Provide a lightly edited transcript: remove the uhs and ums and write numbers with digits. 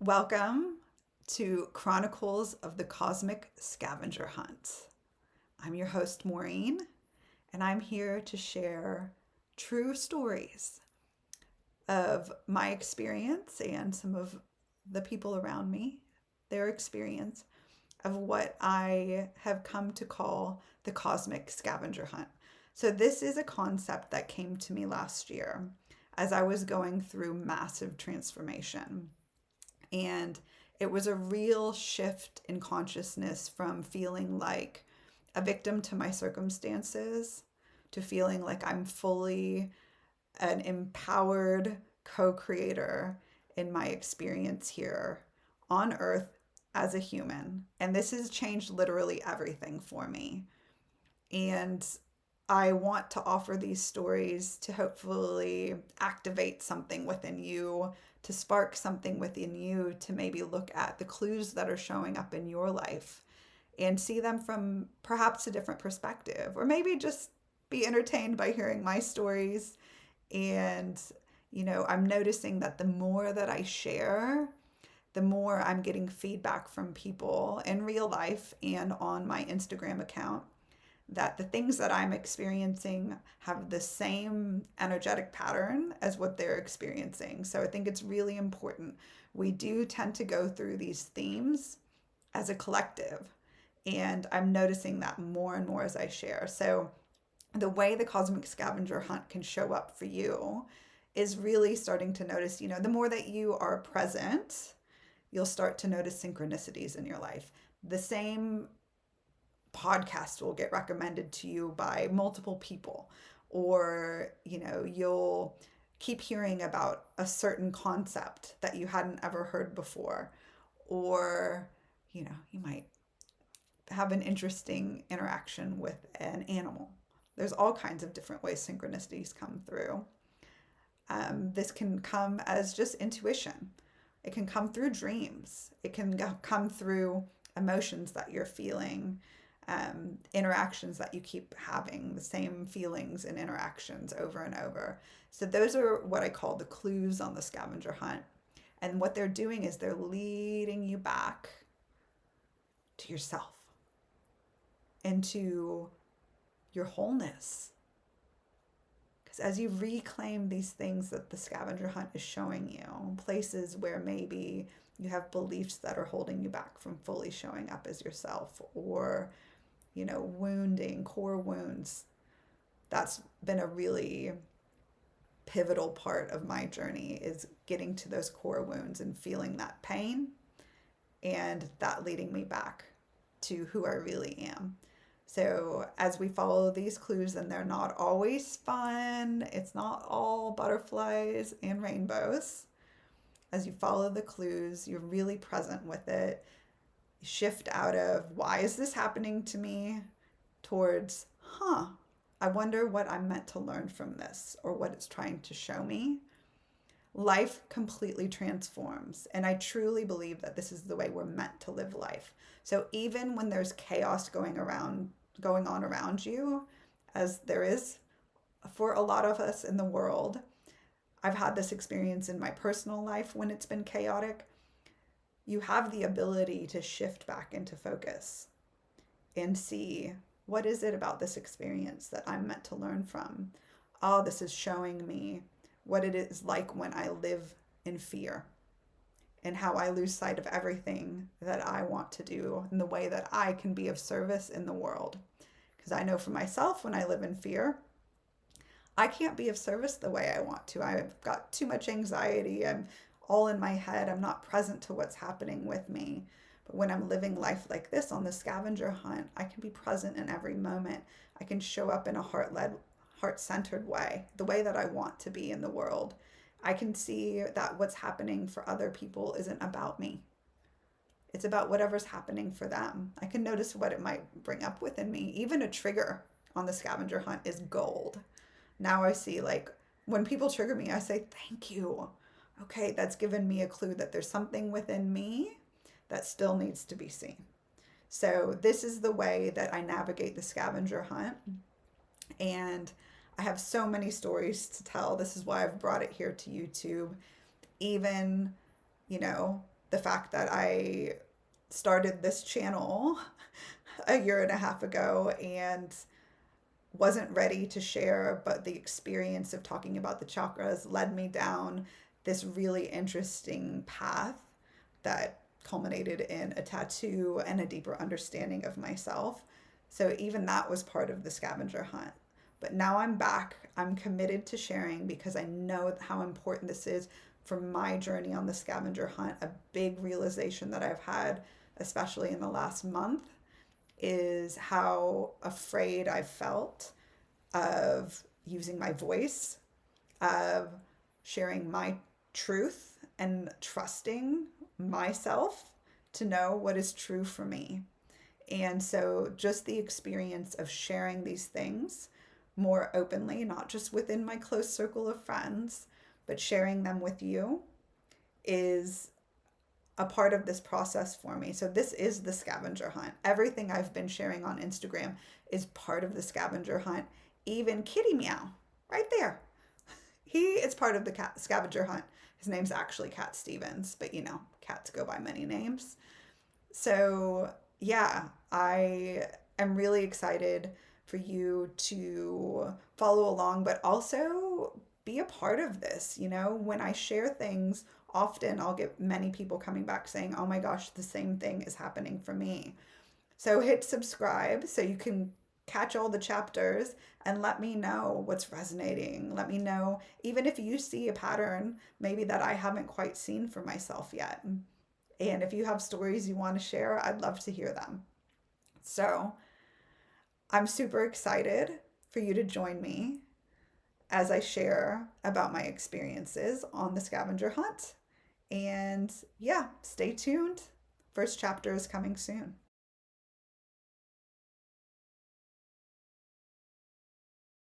Welcome to Chronicles of the Cosmic Scavenger Hunt. I'm your host, Maureen, and I'm here to share true stories of my experience and some of the people around me, their experience of what I have come to call the Cosmic Scavenger Hunt. So, this is a concept that came to me last year as I was going through massive transformation. And it was a real shift in consciousness from feeling like a victim to my circumstances to feeling like I'm fully an empowered co creator in my experience here on earth as a human. And this has changed literally everything for me. And I want to offer these stories to hopefully activate something within you, to spark something within you, to maybe look at the clues that are showing up in your life and see them from perhaps a different perspective, or maybe just be entertained by hearing my stories. And, I'm noticing that the more that I share, the more I'm getting feedback from people in real life and on my Instagram account that the things that I'm experiencing have the same energetic pattern as what they're experiencing. So I think it's really important. We do tend to go through these themes as a collective, and I'm noticing that more and more as I share. So the way the cosmic scavenger hunt can show up for you is really starting to notice, the more that you are present, you'll start to notice synchronicities in your life. The same podcast will get recommended to you by multiple people, or you'll keep hearing about a certain concept that you hadn't ever heard before, or you might have an interesting interaction with an animal. There's all kinds of different ways synchronicities come through. This can come as just intuition. It can come through dreams. It can come through emotions that you're feeling, interactions that you keep having, the same feelings and interactions over and over. So those are what I call the clues on the scavenger hunt. And what they're doing is they're leading you back to yourself, into your wholeness. Because as you reclaim these things that the scavenger hunt is showing you, places where maybe you have beliefs that are holding you back from fully showing up as yourself, or wounding, core wounds. That's been a really pivotal part of my journey, is getting to those core wounds and feeling that pain, and that leading me back to who I really am. So as we follow these clues, and they're not always fun, it's not all butterflies and rainbows. As you follow the clues, you're really present with it. Shift out of why is this happening to me towards I wonder what I'm meant to learn from this, or what it's trying to show me. Life completely transforms, and I truly believe that this is the way we're meant to live life. So even when there's chaos going on around you, as there is for a lot of us in the world, I've had this experience in my personal life when it's been chaotic. You have the ability to shift back into focus and see, what is it about this experience that I'm meant to learn from? Oh, this is showing me what it is like when I live in fear, and how I lose sight of everything that I want to do, and the way that I can be of service in the world. Because I know for myself, when I live in fear, I can't be of service the way I want to. I've got too much anxiety. I'm all in my head. I'm not present to what's happening with me. But when I'm living life like this on the scavenger hunt, I can be present in every moment. I can show up in a heart-led, heart-centered way, the way that I want to be in the world. I can see that what's happening for other people isn't about me. It's about whatever's happening for them. I can notice what it might bring up within me. Even a trigger on the scavenger hunt is gold. Now I see, like, when people trigger me, I say, thank you. Okay, that's given me a clue that there's something within me that still needs to be seen. So this is the way that I navigate the scavenger hunt. And I have so many stories to tell. This is why I've brought it here to YouTube. Even, the fact that I started this channel a year and a half ago and wasn't ready to share, but the experience of talking about the chakras led me down this really interesting path that culminated in a tattoo and a deeper understanding of myself. So even that was part of the scavenger hunt. But now I'm back. I'm committed to sharing because I know how important this is for my journey on the scavenger hunt. A big realization that I've had, especially in the last month, is how afraid I felt of using my voice, of sharing my truth, and trusting myself to know what is true for me. And so, just the experience of sharing these things more openly, not just within my close circle of friends, but sharing them with you, is a part of this process for me. So this is the scavenger hunt. Everything I've been sharing on Instagram is part of the scavenger hunt. Even Kitty Meow, right there. He is part of the scavenger hunt. His name's actually Cat Stevens, but you know, cats go by many names. So yeah, I am really excited for you to follow along, but also be a part of this. You know, when I share things, often I'll get many people coming back saying, oh my gosh, the same thing is happening for me. So hit subscribe so you can catch all the chapters and let me know what's resonating. Let me know, even if you see a pattern maybe that I haven't quite seen for myself yet. And if you have stories you want to share, I'd love to hear them. So I'm super excited for you to join me as I share about my experiences on the scavenger hunt. And yeah, stay tuned. First chapter is coming soon.